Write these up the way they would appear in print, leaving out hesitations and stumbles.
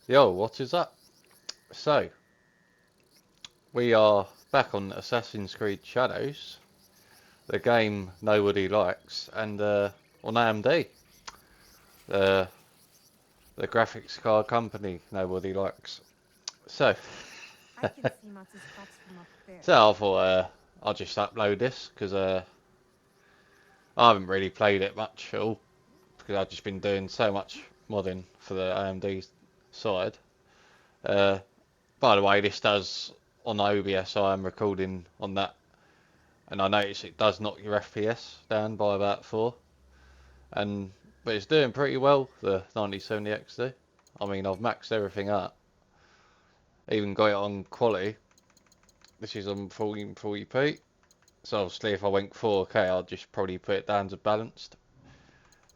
Yo, what is up? So, we are back on Assassin's Creed Shadows, the game nobody likes, and on AMD, the the graphics card company nobody likes. So, I can see Mats's plots from up there. so I thought I'll just upload this because I haven't really played it much at all because I've just been doing so much modding for the AMD side. Uh, by the way, this does on OBS. I am recording on that. And I notice it does knock your FPS down by about 4. And but it's doing pretty well, the 9070 XD. I mean, I've maxed everything up. Even got it on quality. This is on 1440p. So obviously if I went 4K, I'd just probably put it down to balanced.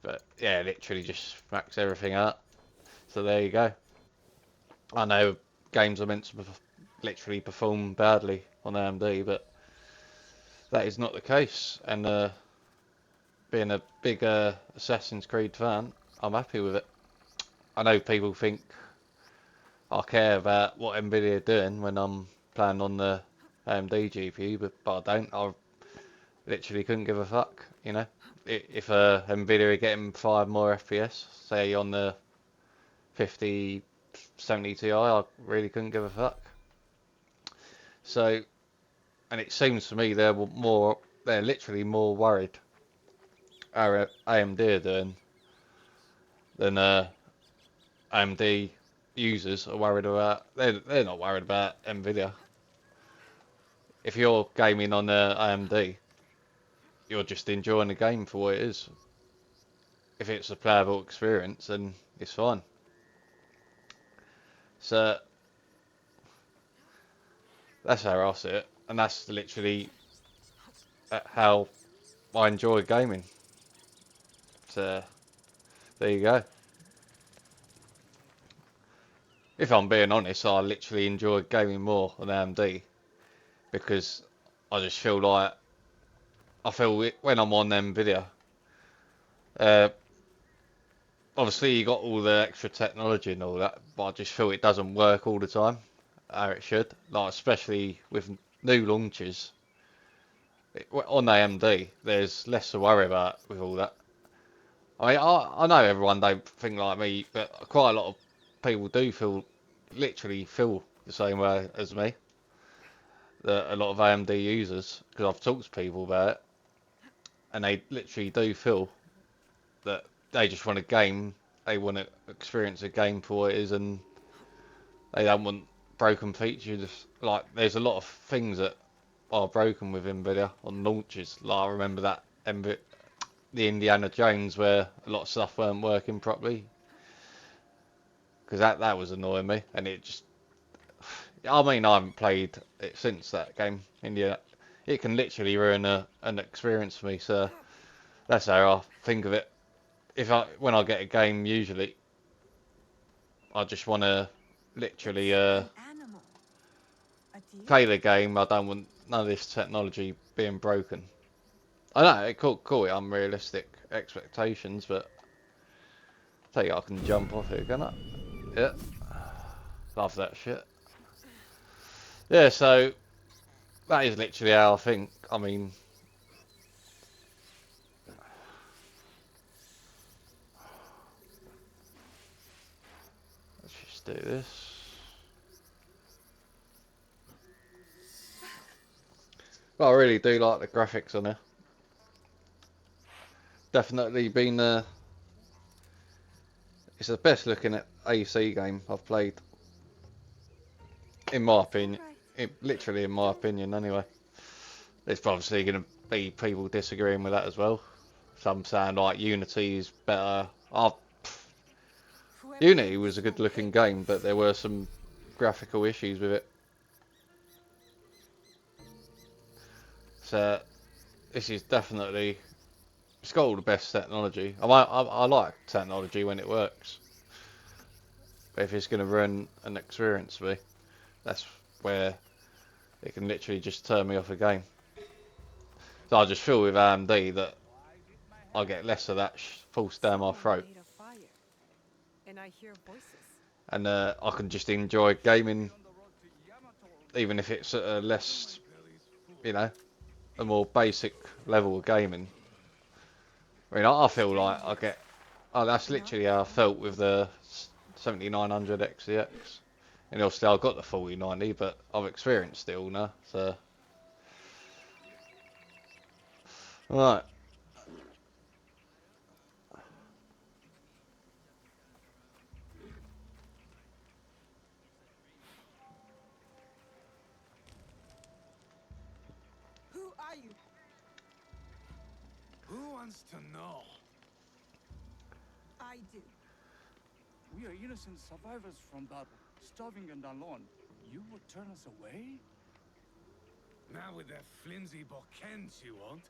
But yeah, literally just max everything up. So there you go. I know games are meant to literally perform badly on AMD, but that is not the case. And being a big Assassin's Creed fan, I'm happy with it. I know people think I care about what Nvidia are doing when I'm playing on the AMD GPU, but I don't. I literally couldn't give a fuck, you know. If Nvidia are getting 5 more FPS, say on the 5070 Ti, I really couldn't give a fuck. So, and it seems to me they're literally more worried how AMD are doing than AMD users are worried about. They're not worried about Nvidia. If you're gaming on AMD, you're just enjoying the game for what it is. If it's a playable experience, then it's fine. So that's how I see it, and that's literally how I enjoy gaming. So there you go. If I'm being honest, I literally enjoy gaming more on AMD because I just feel like I feel it when I'm on Nvidia. Uh, Obviously, you got all the extra technology and all that, but I just feel it doesn't work all the time how it should. Like especially with new launches on AMD, there's less to worry about with all that. I mean, I know everyone don't think like me, but quite a lot of people do literally feel the same way as me. A lot of AMD users, because I've talked to people about it, and they literally do feel that they just want a game, they want to experience a game for what it is, and they don't want broken features. Like, there's a lot of things that are broken with Nvidia on launches. Like, I remember that the Indiana Jones where a lot of stuff weren't working properly. Because that was annoying me, and it just. I mean, I haven't played it since that game. India, it can literally ruin an experience for me. So that's how I think of it. If when I get a game, usually I just want to literally An animal. A deer? play the game. I don't want none of this technology being broken. I know it call it unrealistic expectations, but I tell you, I can jump off it, can I? Yeah, love that shit. Yeah, so that is literally how I think. I mean, let's just do this. But I really do like the graphics on it. Definitely been it's the best looking AC game I've played, in my Is that opinion. right? Literally, in my No. opinion, anyway. There's obviously going to be people disagreeing with that as well. Some saying like Unity is better. Whoever made Unity this was a good phone looking hates me. game, but there were some graphical issues with it. So this is definitely it's got all the best technology. I like technology when it works, but if it's going to ruin an experience for me, that's where it can literally just turn me off a game. So I just feel with AMD that I get less of that forced down my Someone throat. made a fire, and I hear voices. and I can just enjoy gaming, even if it's at a less, you know, a more basic level of gaming. I mean, I feel like I get, oh, that's literally how I felt with the 7900 XCX. And obviously I've got the 4090, but I've experienced it all now, so. Right. Who are you? Who wants to know? I do. We are innocent survivors from battle, starving and alone. You would turn us away? Not with that flimsy bokken she won't.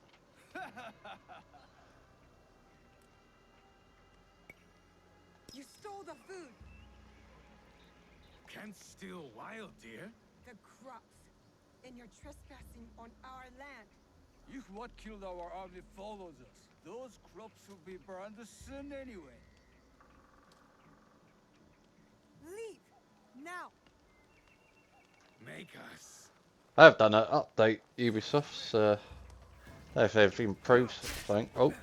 You stole the food, Can't steal wild deer. the crops, and you're trespassing on our land. If what killed our army follows us, those crops will be burned soon anyway. Leave now. Make us. I've done an update, Ubisoft's, if they've improved something. Oh.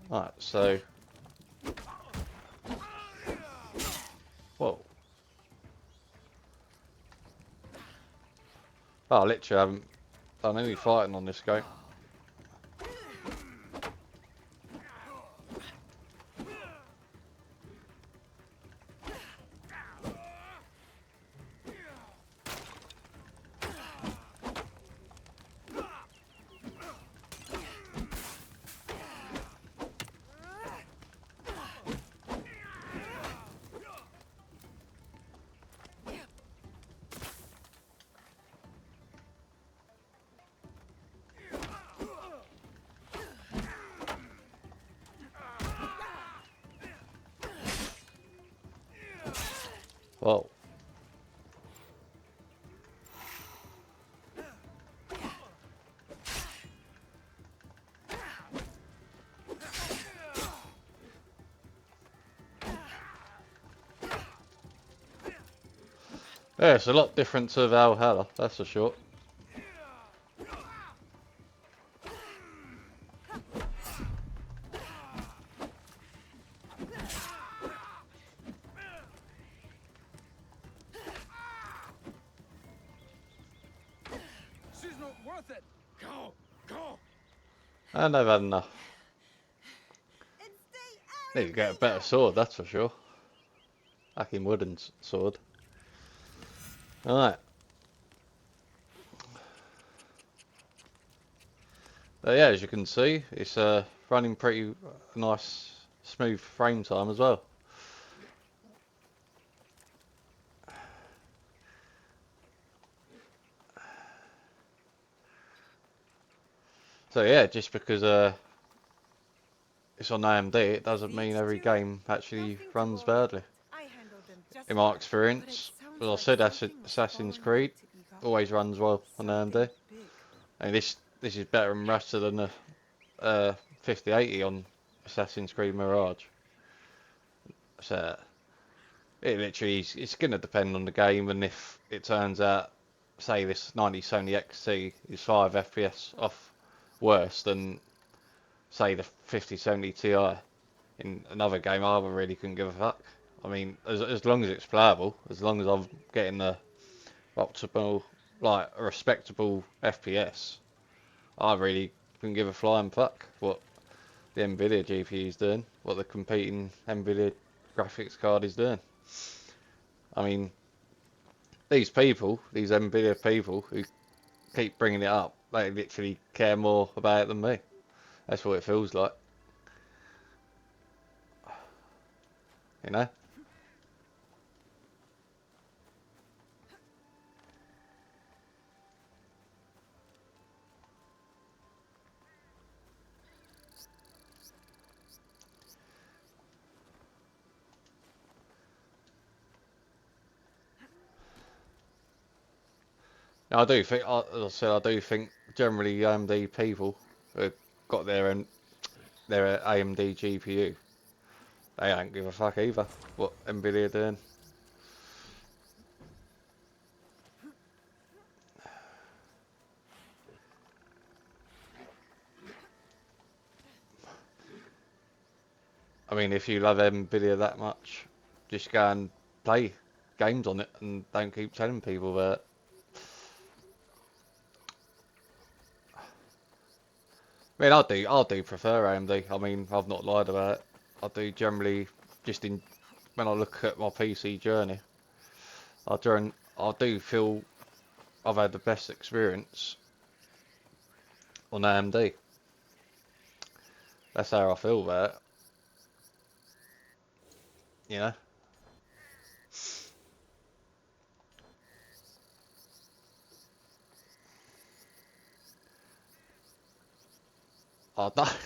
Right, so. Whoa. Oh, literally haven't done any fighting on this game. Whoa. Yeah, it's a lot different to Valhalla, that's for sure. She's not worth it! Go! Go! And they've had enough. And stay Need out to of get a better danger. sword, that's for sure. Hacking wooden sword. Alright. Yeah, as you can see, it's running pretty nice, smooth frame time as well. So yeah, just because it's on AMD, it doesn't mean every These two, game actually nothing to runs worry badly. about. I handled them just In my fine. But it experience, sounds as I like said, something was Assassin's following you Creed to Eva. always runs well on Something AMD. big. And this is better and better than the 5080 on Assassin's Creed Mirage. So it literally it's going to depend on the game, and if it turns out, say this 9070 XT is 5 FPS off worse than say the 5070 Ti in another game, I really couldn't give a fuck. I mean, as long as it's playable, as long as I'm getting the optimal, like a respectable FPS, I really couldn't give a flying fuck what the Nvidia GPU is doing, what the competing Nvidia graphics card is doing. I mean, these people, these Nvidia people who keep bringing it up, they literally care more about it than me. That's what it feels like, you know? Now, I do think, as I said, I do think generally AMD people who got their AMD GPU they don't give a fuck either what Nvidia are doing. I mean, if you love Nvidia that much, just go and play games on it and don't keep telling people that. I mean, I do prefer AMD. I mean, I've not lied about it. I do generally, just in when I look at my PC journey, I do feel I've had the best experience on AMD. That's how I feel about it, you know. I don't,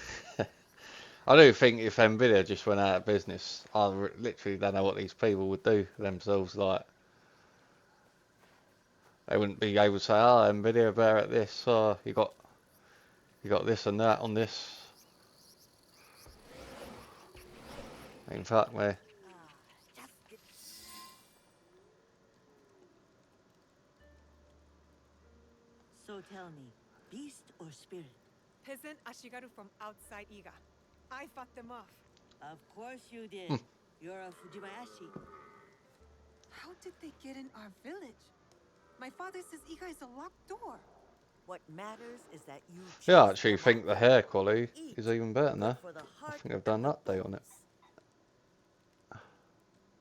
I do think if Nvidia just went out of business, literally don't know what these people would do themselves. Like, they wouldn't be able to say, "Oh, Nvidia are better at this. Oh, you got this and that on this." In fact, me. So tell me, beast or spirit? Peasant Ashigaru from outside Iga. I fought them off. Of course you did. You're a Fujibayashi. How did they get in our village? My father says Iga is a locked door. What matters is that you Yeah, I choose actually to think the walk. hair quality Eat. is even better Good now. for the I heart think I've done and an the update on it. bones.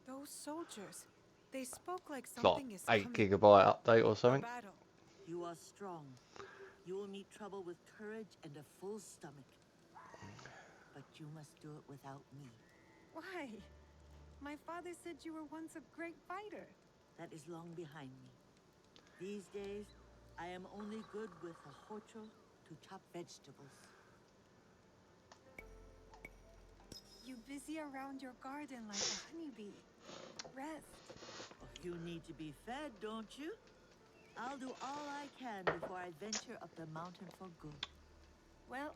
Those soldiers, they spoke like It's like something is 8 coming. GB update or A something. battle. You are strong. You will meet trouble with courage and a full stomach. But you must do it without me. Why? My father said you were once a great fighter. That is long behind me. These days, I am only good with a hocho to chop vegetables. You busy around your garden like a honeybee. Rest. Oh, you need to be fed, don't you? I'll do all I can before I venture up the mountain for good. Well,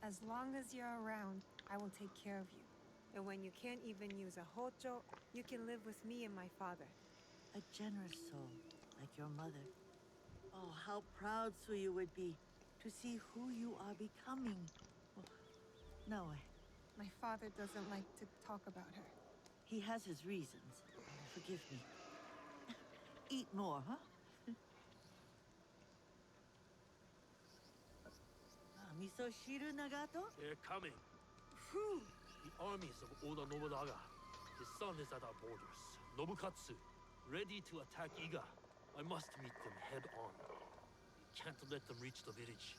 as long as you're around, I will take care of you. And when you can't even use a hocho, you can live with me and my father. A generous soul, like your mother. Oh, how proud Suyu would be to see who you are becoming. Oh, no, My father doesn't like to talk about her. he has his reasons. Forgive me. Eat more, huh? Miso shiru Nagato? They're coming. Whew! The armies of Oda Nobunaga. His son is at our borders. Nobukatsu, ready to attack Iga. I must meet them head on. We can't let them reach the village.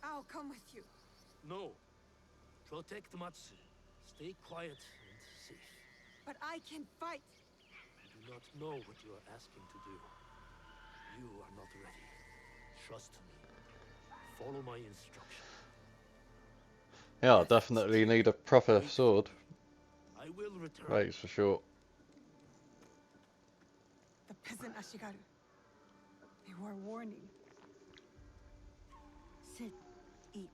I'll come with you. No. Protect Matsu. Stay quiet and safe. But I can fight. You do not know what you are asking to do. You are not ready. Trust me. Follow my instruction. Yeah, I definitely need a proper sword. I will return. Right, for sure. The peasant Ashigaru. They were warning. Sit, eat.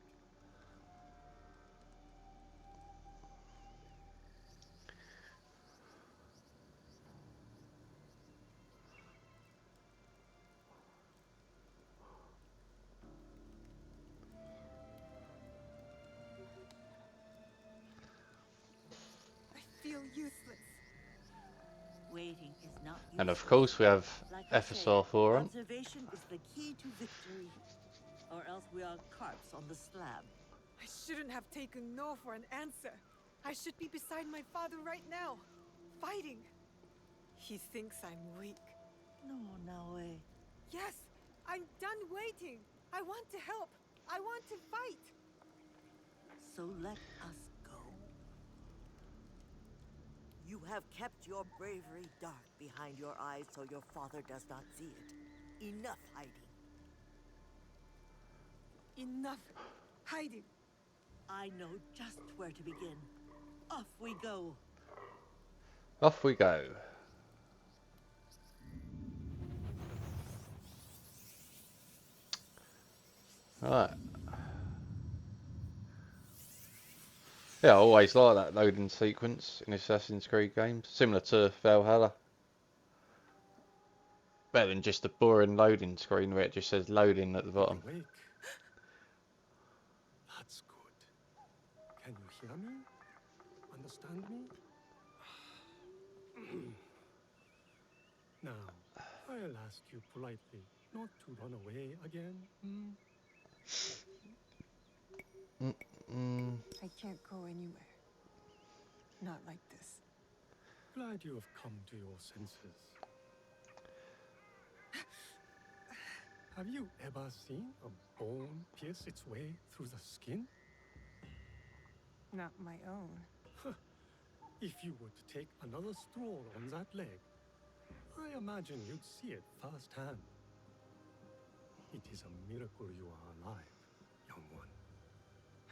I feel useless. Waiting is not And of useless. course we have Like I say, FSR 4 on. observation is the key to victory. Or else we are carps on the slab. I shouldn't have taken no for an answer. I should be beside my father right now, fighting. He thinks I'm weak. No, Naoe. Yes, I'm done waiting. I want to help. I want to fight. So let us go. You have kept your bravery dark behind your eyes so your father does not see it. Enough hiding. Enough hiding. I know just where to begin. Off we go. Off we go. Right. Yeah, I always like that loading sequence in Assassin's Creed games, similar to Valhalla. Better than just a boring loading screen where it just says loading at the bottom. Awake. That's good. Can you hear me? Understand me? Now, I'll ask you politely not to run away again. I can't go anywhere. Not like this. Glad you have come to your senses. Have you ever seen a bone pierce its way through the skin? Not my own. If you were to take another stroll on that leg, I imagine you'd see it firsthand. It is a miracle you are alive, young one.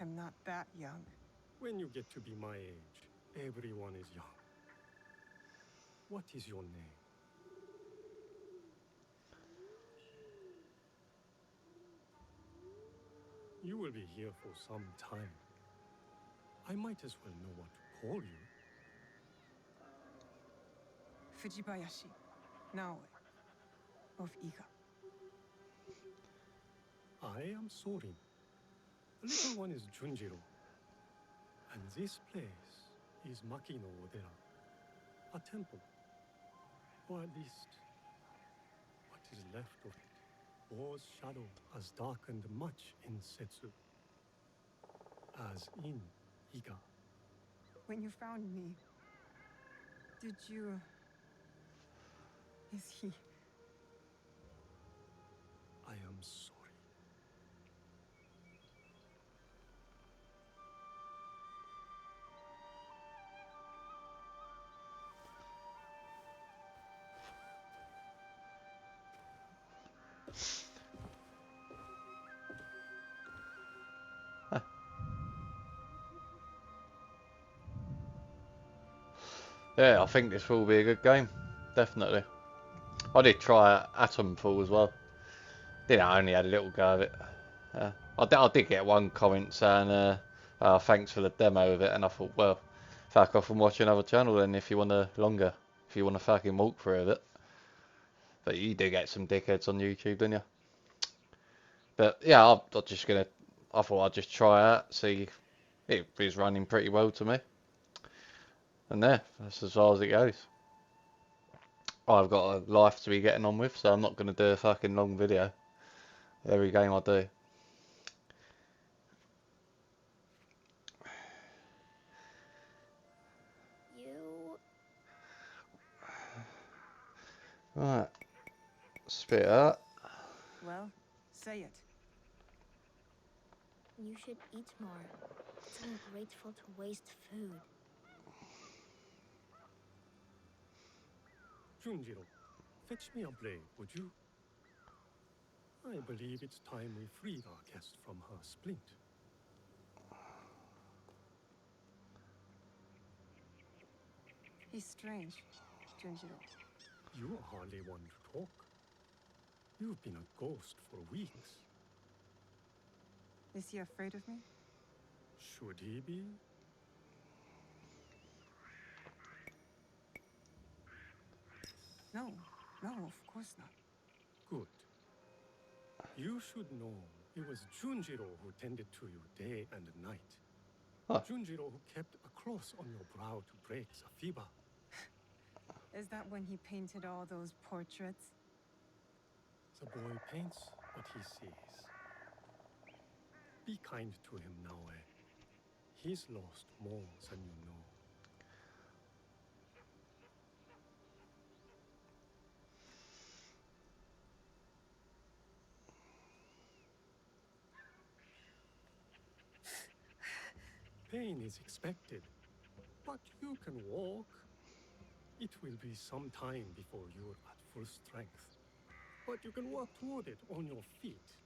I'm not that young. When you get to be my age, everyone is young. What is your name? You will be here for some time. I might as well know what to call you. Fujibayashi, Naoe, of Iga. I am Sorin. The little one is Junjiro. And this place is Makino Odera, a temple. Or at least, what is left of it. War's shadow has darkened much in Setsu, as in Iga. When you found me, did you... Is he... I am sorry. Yeah, I think this will be a good game. Definitely. I did try Atomfall as well. I only had a little go of it. I did get one comment saying, thanks for the demo of it, and I thought, well, fuck off and watch another channel then if you want a longer, if you want a fucking walkthrough of it. But you do get some dickheads on YouTube, don't you? But yeah, I thought I'd just try out, see. It was running pretty well to me. And there, that's as far as it goes. I've got a life to be getting on with, so I'm not going to do a fucking long video every game I do. You... Right, spit out. Well, say it. You should eat more. It's ungrateful to waste food. Junjiro, fetch me a blade, would you? I believe it's time we freed our guest from her splint. He's strange, Junjiro. You are hardly one to talk. You've been a ghost for weeks. Is he afraid of me? Should he be? No, of course not. Good. You should know it was Junjiro who tended to you day and night. Huh. Junjiro who kept a cross on your brow to break the fever. Is that when he painted all those portraits? The boy paints what he sees. Be kind to him, Naoe. He's lost more than you know. Pain is expected, but you can walk. It will be some time before you're at full strength. But you can walk toward it on your feet,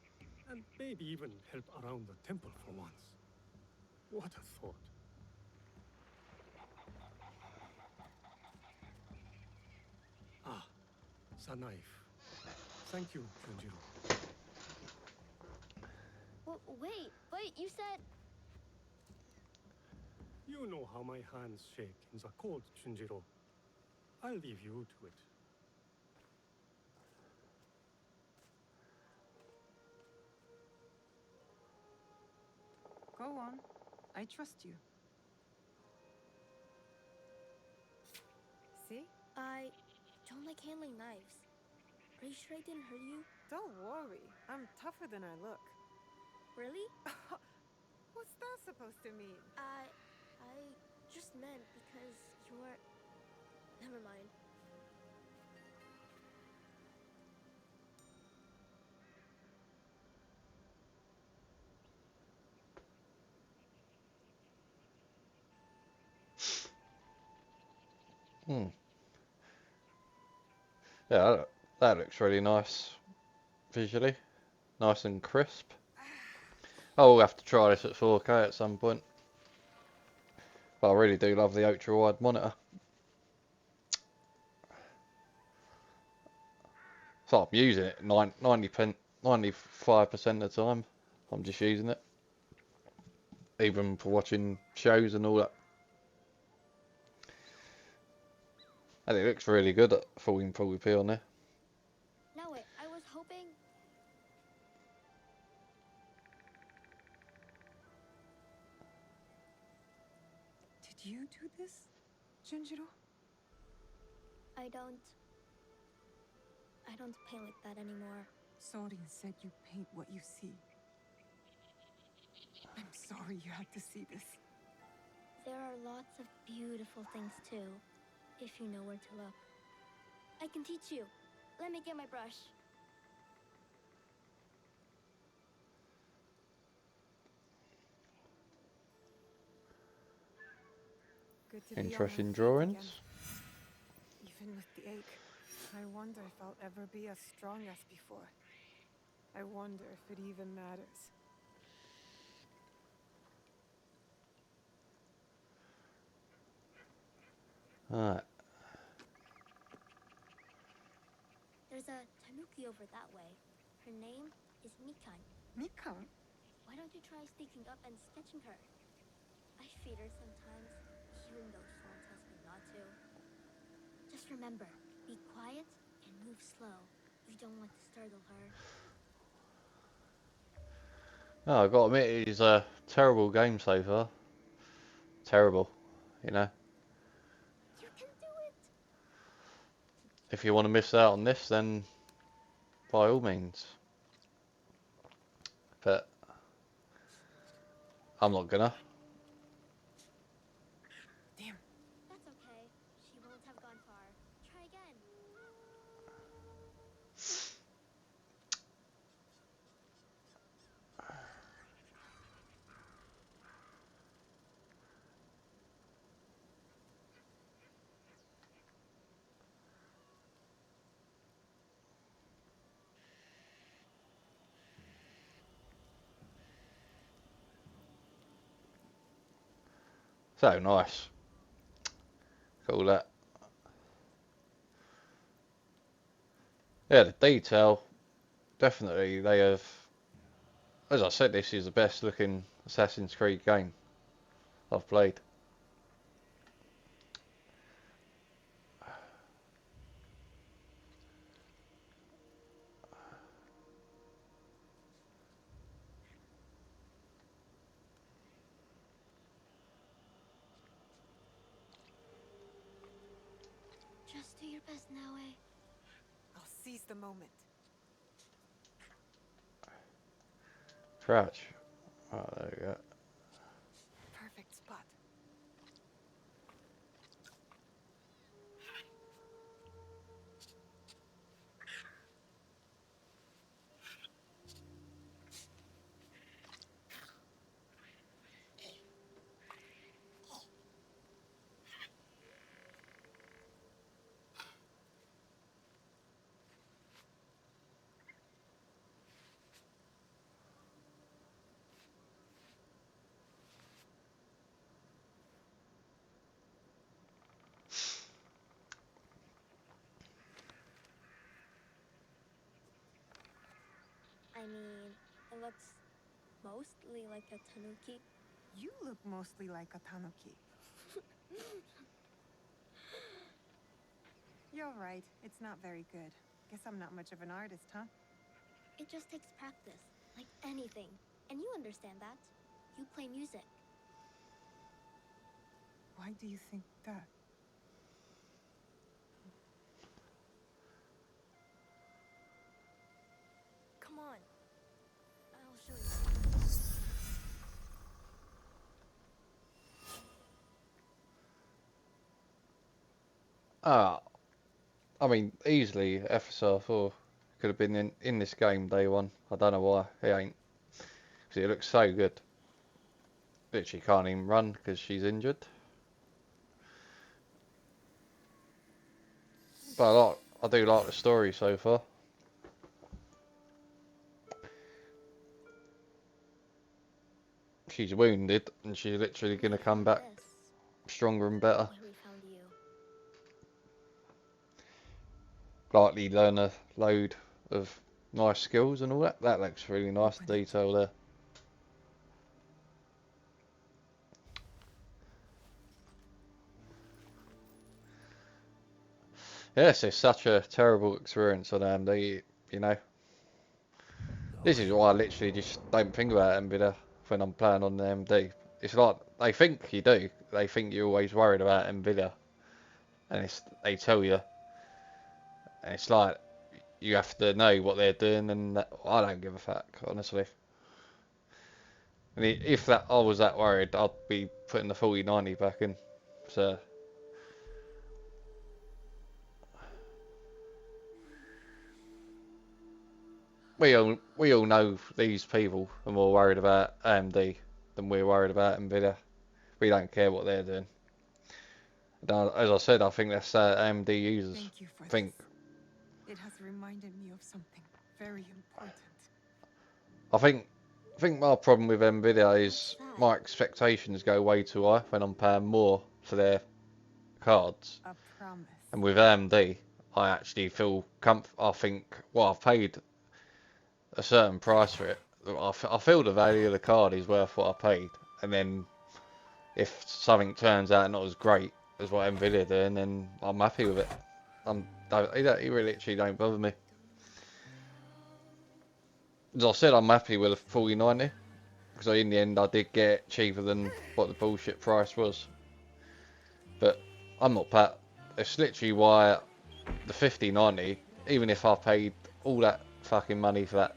and maybe even help around the temple for once. What a thought. Ah, the knife. Thank you, Junjiro. wait, but you said. You know how my hands shake in the cold, Junjiro. I'll leave you to it. Go on. I trust you. See? I don't like handling knives. Are you sure I didn't hurt you? Don't worry. I'm tougher than I look. Really? What's that supposed to mean? I just meant because you're. Never mind. Hmm. Yeah, that looks really nice visually. Nice and crisp. I'll have to try this at 4K at some point. But I really do love the ultra wide monitor. So I'm using it 95% of the time. I'm just using it. Even for watching shows and all that. And it looks really good at 1440p on there. Now wait, I was hoping. Did you do this, Junjiro? I don't paint like that anymore. Sorin said you paint what you see. I'm sorry you had to see this. There are lots of beautiful things too, if you know where to look. I can teach you. Let me get my brush. Good to be on my Interesting feet drawings. again. Even with the ache, I wonder if I'll ever be as strong as before. I wonder if it even matters. Alright. There's a tanuki over that way. Her name is Mikan. Mikan? Why don't you try sneaking up and sketching her? I feed her sometimes, even though Soren tells me not to. Just remember, be quiet and move slow. You don't want to startle her. Oh, I've got to admit, it's a terrible game so far. Terrible, you know. You can do it! If you want to miss out on this, then by all means. But I'm not gonna. Damn. That's okay. She won't have gone far. Try again. So nice. Call that. Yeah, the detail. Definitely, they have. As I said, this is the best looking Assassin's Creed game I've played. Just do your best, Naue. I'll seize the moment. Crouch. Oh, there we go. Perfect spot. I mean, it looks Mostly like a tanuki. You look mostly like a tanuki. You're right. It's not very good. Guess I'm not much of an artist, huh? It just takes practice, like anything. And you understand that. You play music. Why do you think that? Come on. I'll show you. Ah, I mean, easily FSR 4 could have been in this game day one. I don't know why he ain't. Because it looks so good. Literally can't even run because she's injured. But I do like the story so far. She's wounded and she's literally going to come back This, stronger and better. where we found you. Likely learn a load of nice skills and all that. That looks really nice Open it. detail there. Yes, it's such a terrible experience on AMD, you know. This is why I literally just don't think about Nvidia when I'm playing on the AMD. It's like they think you do. They think you're always worried about Nvidia, and they tell you, and it's like you have to know what they're doing, and I don't give a fuck, honestly. And if that I was that worried, I'd be putting the 4090 back in. So we all know these people are more worried about AMD than we're worried about Nvidia. We don't care what they're doing. And as I said, I think that's AMD users Thank you for think. this. It has reminded me of something very important. I think my problem with Nvidia is What's that? my expectations go way too high when I'm paying more for their cards. A promise. And with AMD, I actually feel I think, well, I've paid a certain price for it. I feel the value of the card is worth what I paid. And then if something turns out not as great as what Nvidia are doing, then I'm happy with it. It really literally don't bother me. As I said, I'm happy with a 4090 because in the end I did get it cheaper than what the bullshit price was. But I'm not Pat. It's literally why the 5090, even if I paid all that fucking money for that,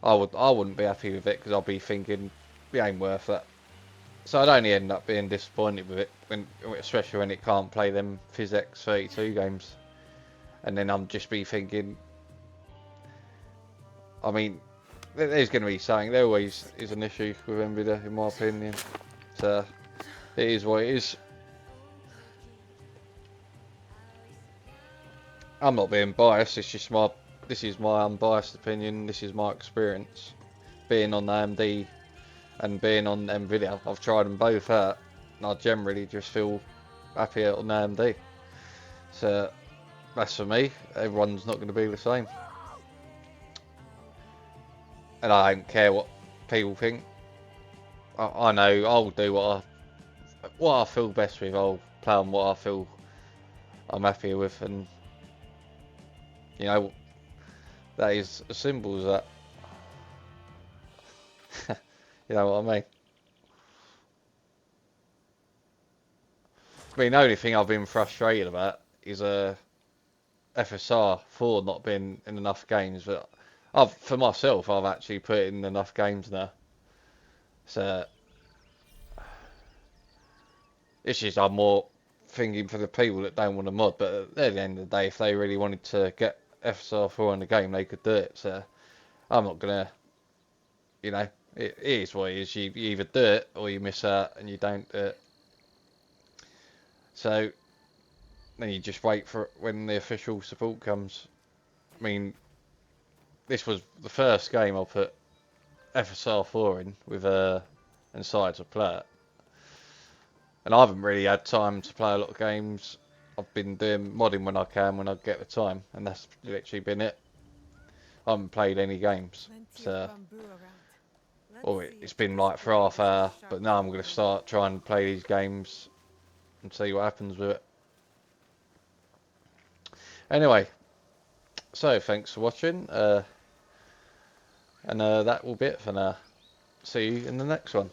I wouldn't be happy with it because I'll be thinking it ain't worth that. So I'd only end up being disappointed with it, especially when it can't play them PhysX 32 games. And then I'm just be thinking, I mean, there's going to be something. There always is an issue with Nvidia, in my opinion. So it is what it is. I'm not being biased. It's just this is my unbiased opinion. This is my experience being on AMD and being on Nvidia. I've tried them both out, and I generally just feel happier on AMD. So that's for me. Everyone's not going to be the same, and I don't care what people think. I know I'll do what I feel best with. I'll play on what I feel I'm happier with, and you know that is as simple as that. You know what I mean? I mean, the only thing I've been frustrated about is FSR 4 not being in enough games, but for myself, I've actually put in enough games now. So it's just I'm more thinking for the people that don't want to mod, but at the end of the day, if they really wanted to get FSR 4 in the game, they could do it. So I'm not gonna, you know, it is what it is. You either do it or you miss out and you don't do it. So then you just wait for when the official support comes. I mean, this was the first game I put FSR 4 in with and decided to play it. And I haven't really had time to play a lot of games. I've been doing modding when I can, when I get the time, and that's literally been it. I haven't played any games. Plenty So of bamboo around. Or see it's if been this like for blade half is as hour, sharp but as now I'm you going to think. start trying to play these games and see what happens with it. Anyway, so thanks for watching, and that will be it for now. See you in the next one.